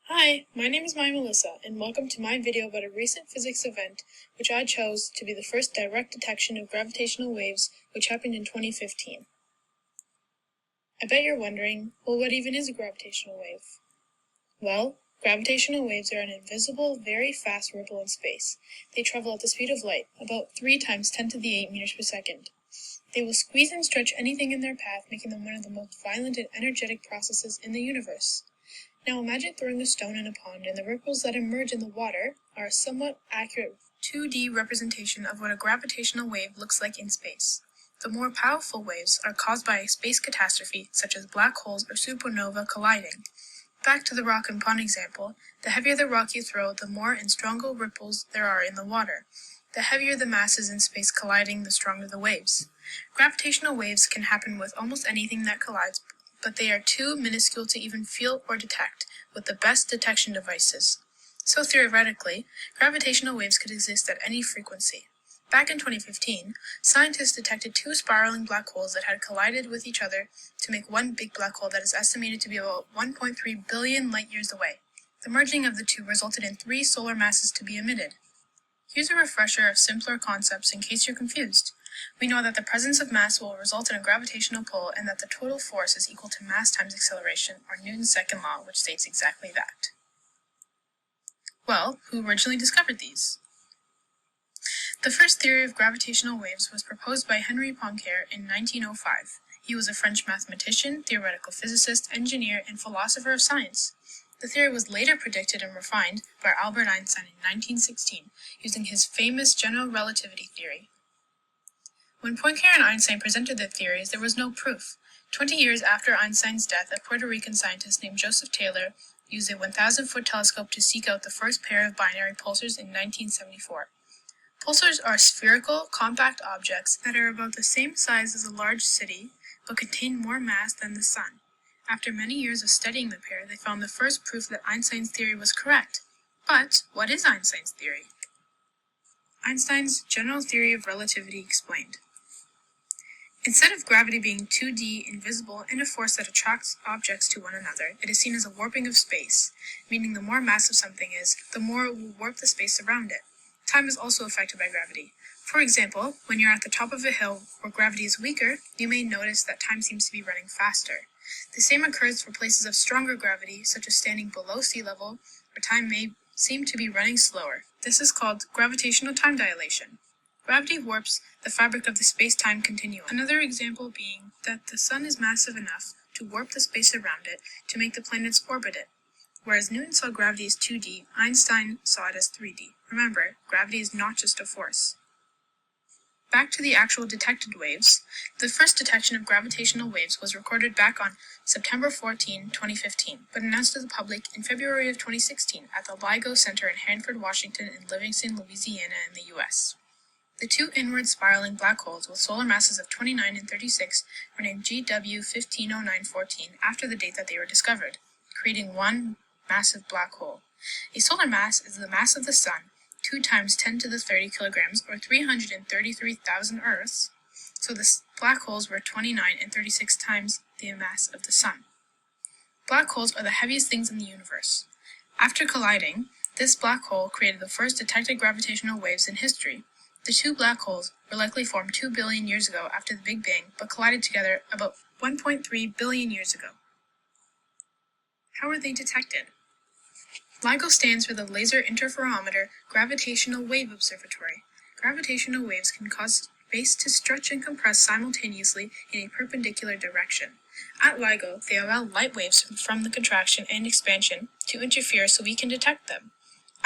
Hi, my name is Melissa, and welcome to my video about a recent physics event which I chose to be the first direct detection of gravitational waves, which happened in 2015. I bet you're wondering, well, what even is a gravitational wave? Well, gravitational waves are an invisible, very fast ripple in space. They travel at the speed of light, about 3 times 10 to the 8 meters per second. They will squeeze and stretch anything in their path, making them one of the most violent and energetic processes in the universe. Now imagine throwing a stone in a pond, and the ripples that emerge in the water are a somewhat accurate 2D representation of what a gravitational wave looks like in space. The more powerful waves are caused by a space catastrophe, such as black holes or supernova colliding. Back to the rock and pond example, the heavier the rock you throw, the more and stronger ripples there are in the water. The heavier the masses in space colliding, the stronger the waves. Gravitational waves can happen with almost anything that collides, but they are too minuscule to even feel or detect with the best detection devices. So theoretically, gravitational waves could exist at any frequency. Back in 2015, scientists detected 2 spiraling black holes that had collided with each other to make one big black hole that is estimated to be about 1.3 billion light-years away. The merging of the 2 resulted in 3 solar masses to be emitted. Here's a refresher of simpler concepts in case you're confused. We know that the presence of mass will result in a gravitational pull and that the total force is equal to mass times acceleration, or Newton's second law, which states exactly that. Well, who originally discovered these? The first theory of gravitational waves was proposed by Henri Poincare in 1905. He was a French mathematician, theoretical physicist, engineer, and philosopher of science. The theory was later predicted and refined by Albert Einstein in 1916, using his famous general relativity theory. When Poincare and Einstein presented their theories, there was no proof. 20 years after Einstein's death, a Puerto Rican scientist named Joseph Taylor used a 1,000-foot telescope to seek out the first pair of binary pulsars in 1974. Pulsars are spherical, compact objects that are about the same size as a large city, but contain more mass than the Sun. After many years of studying the pair, they found the first proof that Einstein's theory was correct. But what is Einstein's theory? Einstein's general theory of relativity explained. Instead of gravity being 2D, invisible, and a force that attracts objects to one another, it is seen as a warping of space, meaning the more massive something is, the more it will warp the space around it. Time is also affected by gravity. For example, when you're at the top of a hill where gravity is weaker, you may notice that time seems to be running faster. The same occurs for places of stronger gravity, such as standing below sea level, where time may seem to be running slower. This is called gravitational time dilation. Gravity warps the fabric of the space-time continuum. Another example being that the Sun is massive enough to warp the space around it to make the planets orbit it. Whereas Newton saw gravity as 2D, Einstein saw it as 3D. Remember, gravity is not just a force. Back to the actual detected waves. The first detection of gravitational waves was recorded back on September 14, 2015, but announced to the public in February of 2016 at the LIGO Center in Hanford, Washington and Livingston, Louisiana in the US. The 2 inward spiraling black holes with solar masses of 29 and 36 were named GW 150914 after the date that they were discovered, creating one massive black hole. A solar mass is the mass of the Sun, 2 times 10 to the 30 kilograms, or 333,000 Earths, so the black holes were 29 and 36 times the mass of the Sun. Black holes are the heaviest things in the universe. After colliding, this black hole created the first detected gravitational waves in history. The 2 black holes were likely formed 2 billion years ago after the Big Bang, but collided together about 1.3 billion years ago. How were they detected? LIGO stands for the Laser Interferometer Gravitational Wave Observatory. Gravitational waves can cause space to stretch and compress simultaneously in a perpendicular direction. At LIGO, they allow light waves from the contraction and expansion to interfere so we can detect them.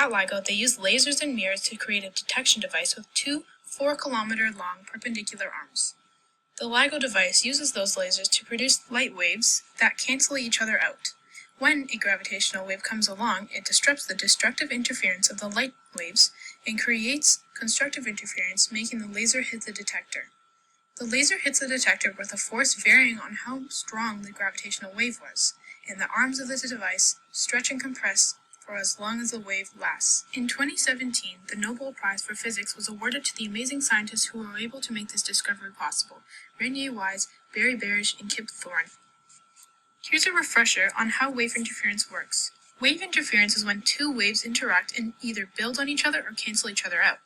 At LIGO, they use lasers and mirrors to create a detection device with 2 4-kilometer-long perpendicular arms. The LIGO device uses those lasers to produce light waves that cancel each other out. When a gravitational wave comes along, it disrupts the destructive interference of the light waves and creates constructive interference, making the laser hit the detector. The laser hits the detector with a force varying on how strong the gravitational wave was, and the arms of the device stretch and compress for as long as the wave lasts. In 2017, the Nobel Prize for Physics was awarded to the amazing scientists who were able to make this discovery possible: Rene Wise, Barry Barish, and Kip Thorne. Here's a refresher on how wave interference works. Wave interference is when two waves interact and either build on each other or cancel each other out.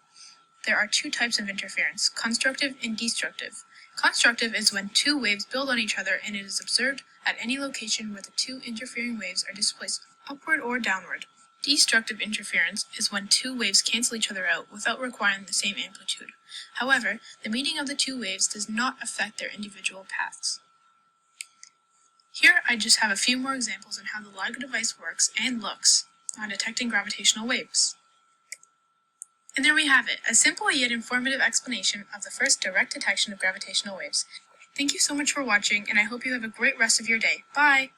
There are two types of interference, constructive and destructive. Constructive is when two waves build on each other and it is observed at any location where the two interfering waves are displaced upward or downward. Destructive interference is when two waves cancel each other out without requiring the same amplitude. However, the meeting of the two waves does not affect their individual paths. Here I just have a few more examples on how the LIGO device works and looks on detecting gravitational waves. And there we have it, a simple yet informative explanation of the first direct detection of gravitational waves. Thank you so much for watching, and I hope you have a great rest of your day. Bye!